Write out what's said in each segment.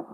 Hey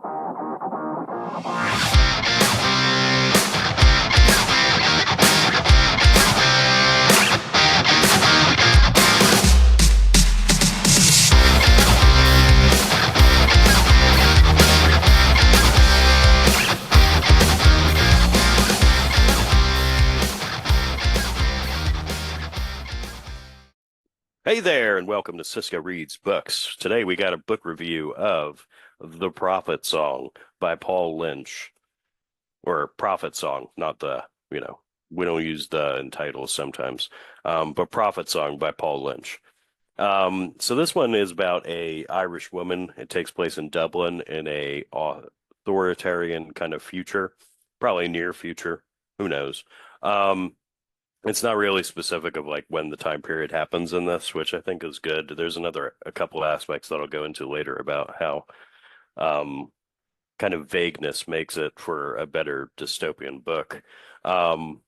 there, and welcome to Cisco Reads Books. Today we got a book review of The Prophet Song by Paul Lynch, or Prophet Song, not we don't use the in titles sometimes, but Prophet Song by Paul Lynch. So this one is about a Irish woman. It takes place in Dublin in a authoritarian kind of future, probably near future, who knows. Um, it's not really specific of like when the time period happens in this, which I think is good. There's a couple of aspects that I'll go into later about how um, kind of vagueness makes it for a better dystopian book. Um,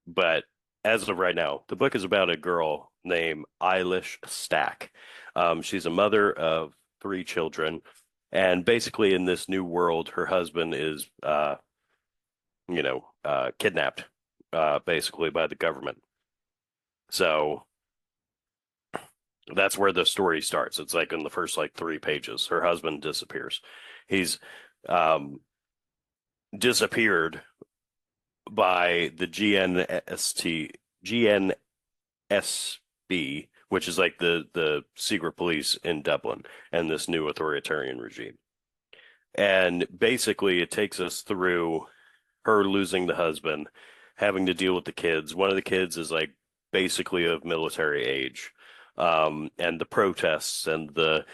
but as of right now, the book is about a girl named Eilish Stack. She's a mother of three children, and basically in this new world, her husband is, kidnapped, basically by the government. So that's where the story starts. It's like in the first like 3 pages, her husband disappears. He's um, disappeared by the GNSB, which is like the secret police in Dublin and this new authoritarian regime. And basically, it takes us through her losing the husband, having to deal with the kids. One of the kids is like basically of military age, and the protests and the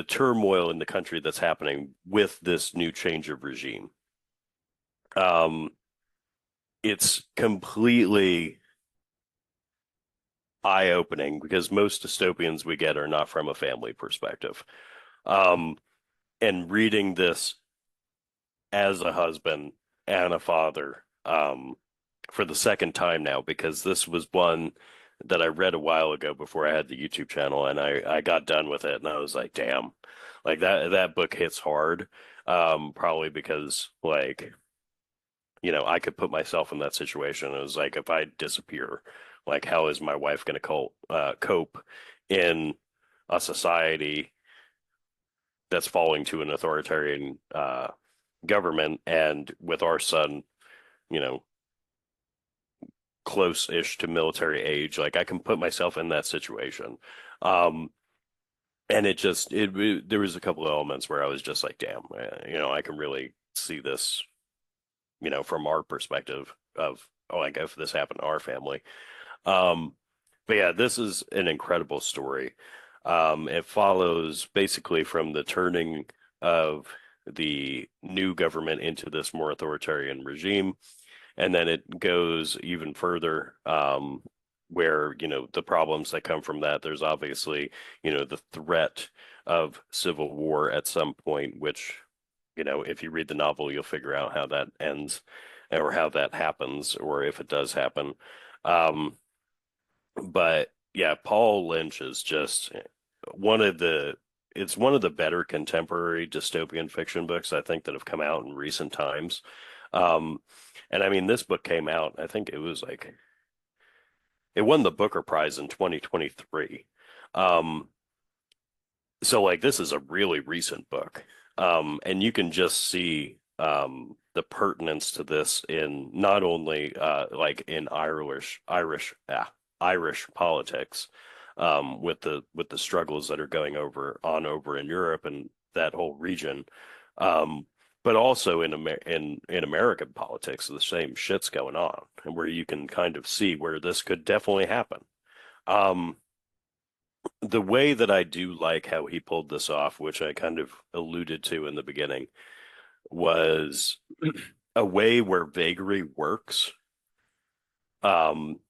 turmoil in the country that's happening with this new change of regime. Um, it's completely eye-opening because most dystopians we get are not from a family perspective. Um, and reading this as a husband and a father, for the second time now, because this was one that I read a while ago before I had the YouTube channel, and I got done with it, and I was like, damn, like that book hits hard. Probably because like I could put myself in that situation. It was like if I disappear, like how is my wife going to cope in a society that's falling to an authoritarian government, and with our son, you know, close-ish to military age. Like I can put myself in that situation. Um, and there was a couple of elements where I was just like, damn, I can really see this, from our perspective of, oh, like if this happened to our family. Um, but yeah, this is an incredible story. It follows basically from the turning of the new government into this more authoritarian regime, and then it goes even further, where the problems that come from that. There's obviously the threat of civil war at some point, which if you read the novel, you'll figure out how that ends or how that happens, or if it does happen. Um, but yeah, Paul Lynch is just one of the it's one of the better contemporary dystopian fiction books I think that have come out in recent times. Um, and I mean, this book came out, I think it was like it won the Booker Prize in 2023. Um, so like this is a really recent book. And you can just see the pertinence to this in not only like in Irish politics, with the struggles that are going over in Europe and that whole region, um, but also in American politics, the same shit's going on, and where you can kind of see where this could definitely happen. Um, the way that I do like how he pulled this off, which I kind of alluded to in the beginning, was a way where vagary works. Um,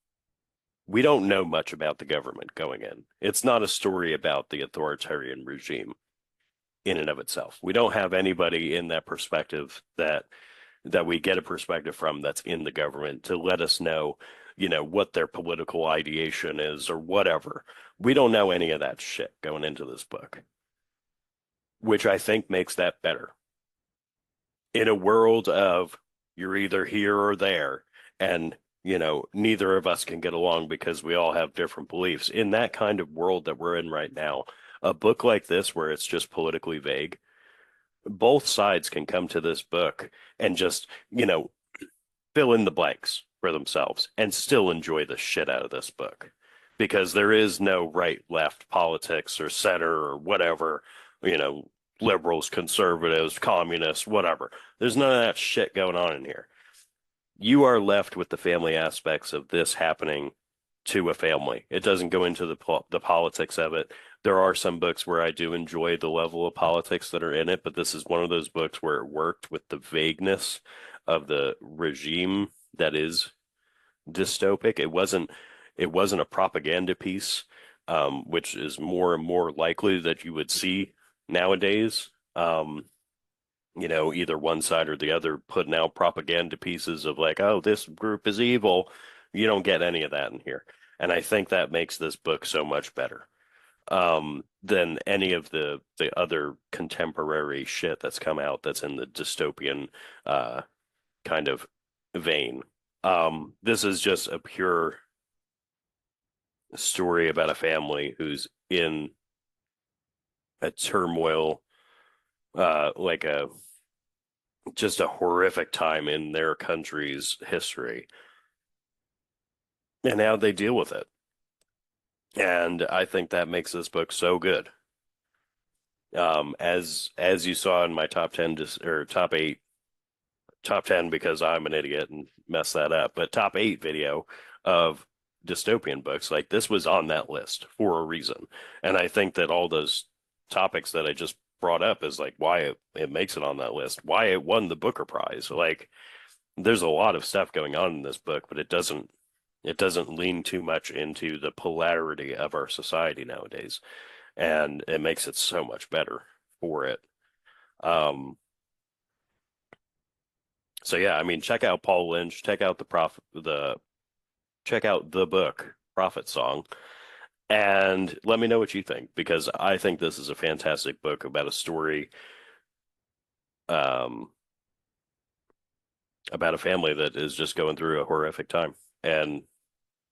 we don't know much about the government going in. It's not a story about the authoritarian regime in and of itself. We don't have anybody in that perspective that we get a perspective from that's in the government to let us know, what their political ideation is or whatever. We don't know any of that shit going into this book, which I think makes that better. in a world of you're either here or there, and neither of us can get along because we all have different beliefs. In that kind of world that we're in right now, a book like this where it's just politically vague, both sides can come to this book and just, fill in the blanks for themselves and still enjoy the shit out of this book because there is no right left politics or center or whatever, you know, liberals, conservatives, communists, whatever. There's none of that shit going on in here. You are left with the family aspects of this happening to a family. It doesn't go into the politics of it. There are some books where I do enjoy the level of politics that are in it, but this is one of those books where it worked with the vagueness of the regime that is dystopic. It wasn't a propaganda piece, which is more and more likely that you would see nowadays. Either one side or the other putting out propaganda pieces of like, oh, this group is evil. You don't get any of that in here. And I think that makes this book so much better than any of the other contemporary shit that's come out that's in the dystopian kind of vein. This is just a pure story about a family who's in a turmoil, like a just a horrific time in their country's history, and how they deal with it. And I think that makes this book so good. As you saw in my top 10 or top 10 because I'm an idiot and messed that up, but top 8 video of dystopian books, like this was on that list for a reason. And I think that all those topics that I just brought up is like why it makes it on that list, why it won the Booker Prize. Like there's a lot of stuff going on in this book, but it doesn't lean too much into the polarity of our society nowadays, and it makes it so much better for it. Um, so yeah, I mean, check out Paul Lynch, check out the book Prophet Song, and let me know what you think because I think this is a fantastic book about a story, um, about a family that is just going through a horrific time and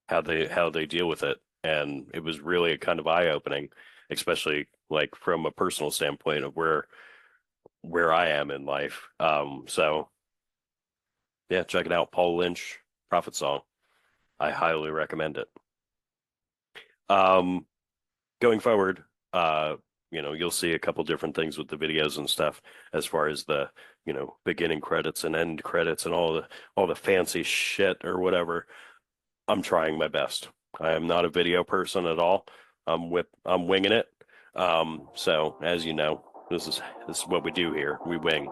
how they deal with it. And it was really kind of eye-opening, especially like from a personal standpoint of where I am in life. So yeah, check it out. Paul Lynch, Prophet Song. I highly recommend it. Um, Going forward, you'll see a couple different things with the videos and stuff as far as the, beginning credits and end credits and all the fancy shit or whatever. I'm trying my best. I am not a video person at all. I'm winging it. So as you know, this is what we do here. We wing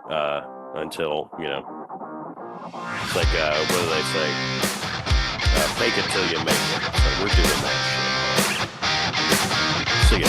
until, it's like what do they say? Fake it till you make it. So we're doing that shit. See ya.